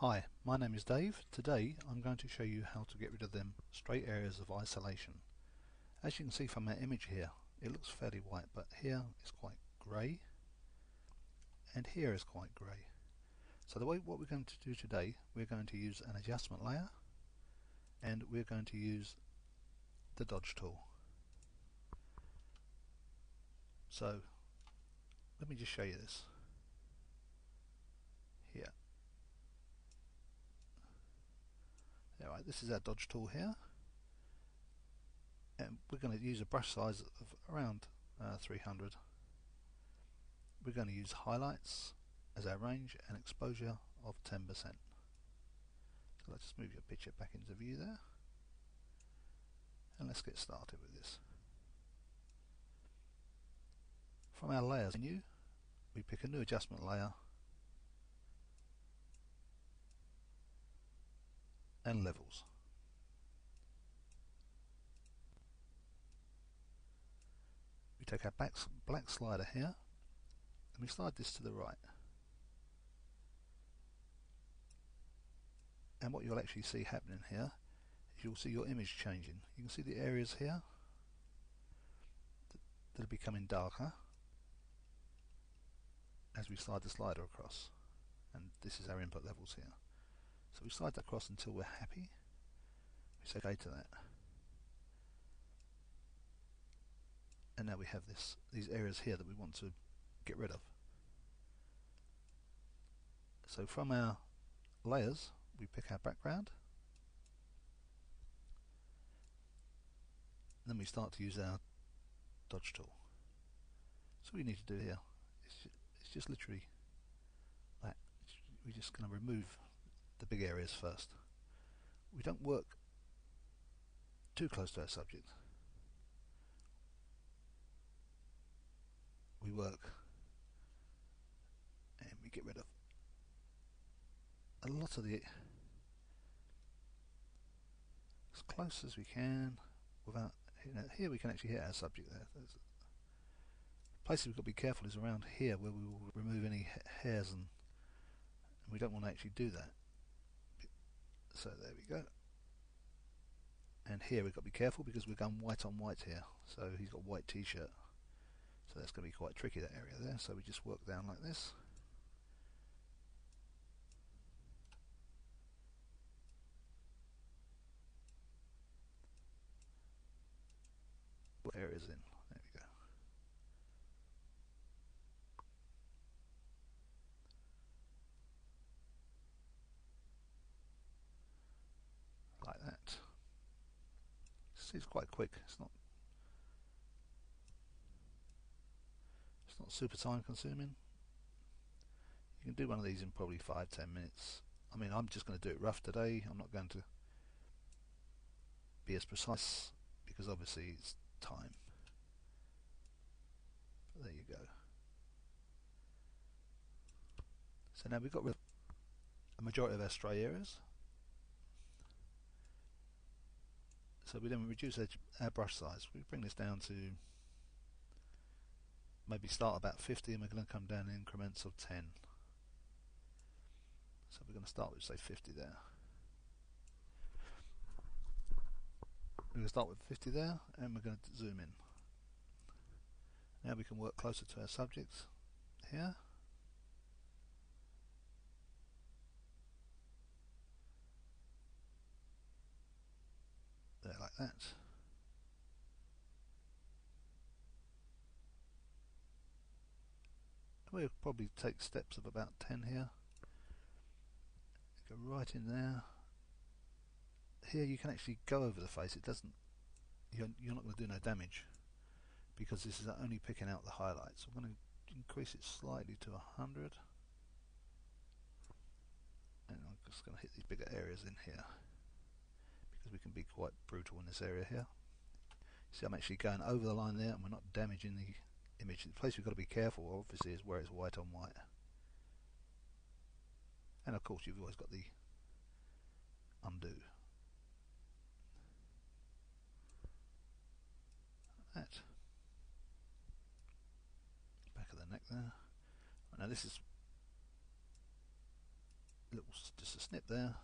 Hi, my name is Dave. Today I'm going to show you how to get rid of them straight areas of isolation. As you can see from our image here, it looks fairly white, but here it's quite grey and here is quite grey. So what we're going to do today, we're going to use an adjustment layer and we're going to use the dodge tool. So let me just show you this here. Alright, this is our dodge tool here, and we're going to use a brush size of around 300. We're going to use highlights as our range and exposure of 10%. So let's just move your picture back into view there, and let's get started with this. From our layers menu, we pick a new adjustment layer and levels. We take our black slider here and we slide this to the right, and what you'll actually see happening here is you'll see your image changing. You can see the areas here that are becoming darker as we slide the slider across, and this is our input levels here. So we slide that across until we're happy. We say OK to that, and now we have these areas here that we want to get rid of. So from our layers we pick our background, and then we start to use our dodge tool. So what we need to do here is just literally that. We're just going to remove the big areas first. We don't work too close to our subject. We work and we get rid of a lot of the, as close as we can without, here we can actually hit our subject there. Places we've got to be careful is around here where we will remove any hairs, and we don't want to actually do that. So there we go. And here we've got to be careful because we're going white on white here. So he's got a white t-shirt, so that's going to be quite tricky, that area there. So we just work down like this. Put areas in. There we go. Like that. See, it's quite quick. It's not super time consuming. You can do one of these in probably 5-10 minutes. I mean, I'm just going to do it rough today. I'm not going to be as precise because obviously it's time. But there you go. So now we've got rid of a majority of our stray areas. So we then reduce our brush size. We bring this down to maybe start about 50, and we're going to come down in increments of 10. So we're going to start with, say, 50 there. We're going to start with 50 there, and we're going to zoom in. Now we can work closer to our subjects here. There, like that. We'll probably take steps of about 10 here. Go right in there. Here you can actually go over the face. It doesn't. You're not going to do no damage because this is only picking out the highlights. I'm going to increase it slightly to 100, and I'm just going to hit these bigger areas in here because we can be quite brutal in this area here. See, I'm actually going over the line there, and we're not damaging the image. The place we've got to be careful, obviously, is where it's white on white. And of course, you've always got the undo. That. Back of the neck there. Now this is just a snip there.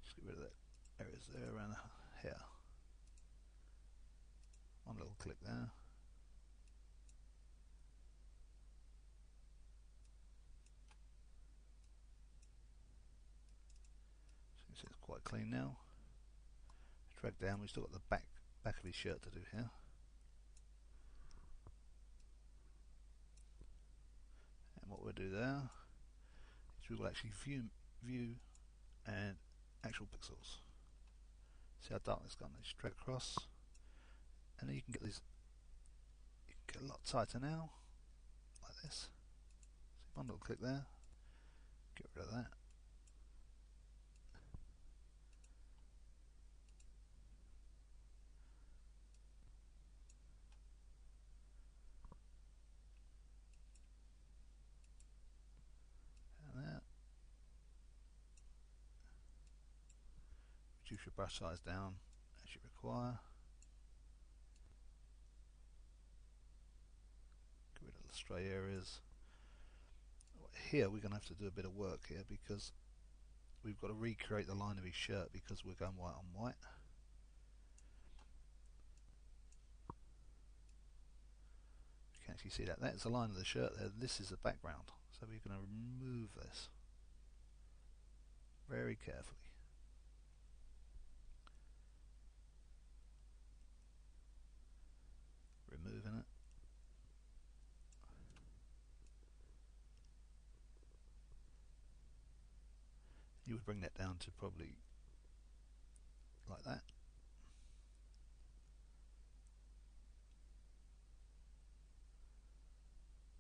Just get rid of that areas there around here. One little click there. So you can see it's quite clean now. Drag down, we've still got the back of his shirt to do here. And what we'll do there is we will actually view and actual pixels. See how dark it's gone? Just drag across, and then you can get these. You can get a lot tighter now, like this. So one little click there, get rid of that. And there. Reduce your brush size down as you require. Get rid of the stray areas. Here we're going to have to do a bit of work here because we've got to recreate the line of his shirt because we're going white on white. You can actually see that. That's the line of the shirt there. This is the background. So we're going to remove this very carefully. Removing it. You would bring that down to probably like that.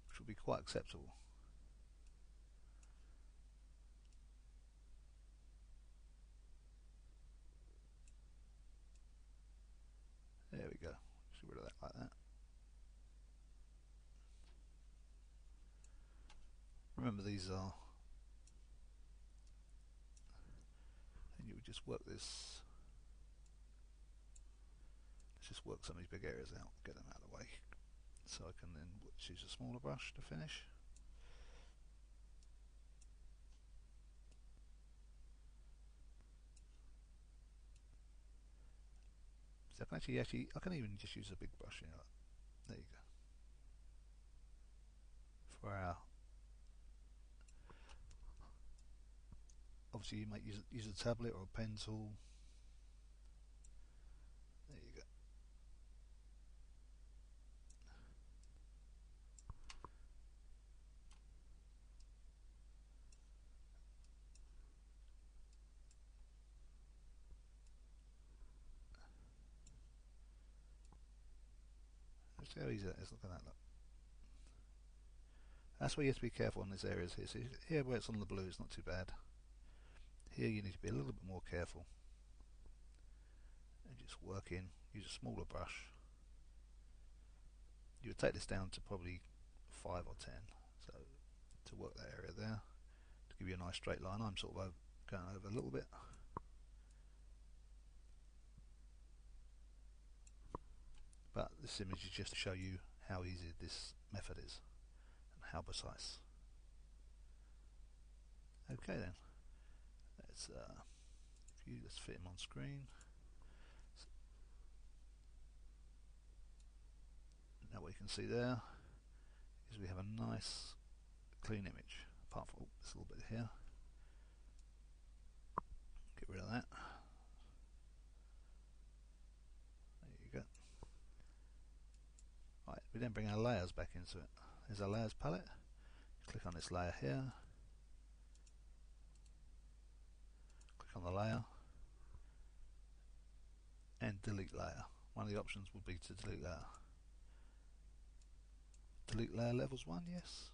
Which will be quite acceptable. There we go. Just get rid of that like that. Remember these are, and you would just work this. Let's just work some of these big areas out, get them out of the way, so I can then choose a smaller brush to finish. So I can I can even just use a big brush. You know, there you go. For our, obviously you might use a tablet or a pen tool. There you go. Let's see how easy that is. Look at that. Look. That's where you have to be careful on these areas here. So here where it's on the blue, it's not too bad. Here you need to be a little bit more careful. And just work in. Use a smaller brush. You would take this down to probably 5 or 10. So to work that area there, to give you a nice straight line. I'm sort of going over a little bit. But this image is just to show you how easy this method is and how precise. Okay then, let's fit him on screen. Now what you can see there is we have a nice clean image, apart from this little bit here. Get rid of that. There you go. Right, we then bring our layers back into it. There's our layers palette. Click on this layer here. Click on the layer and delete layer. One of the options would be to delete layer. Delete layer levels 1, yes.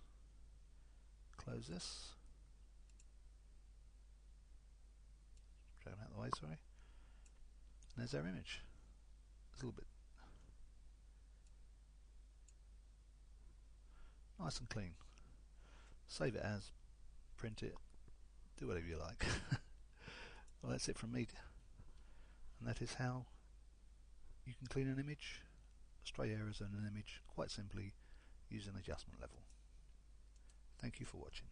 Close this. Drag them out of the way, sorry. And there's our image. It's a little bit nice and clean. Save it as, print it, do whatever you like. Well, that's it from me. And that is how you can clean an image, stray areas in an image, quite simply using adjustment level. Thank you for watching.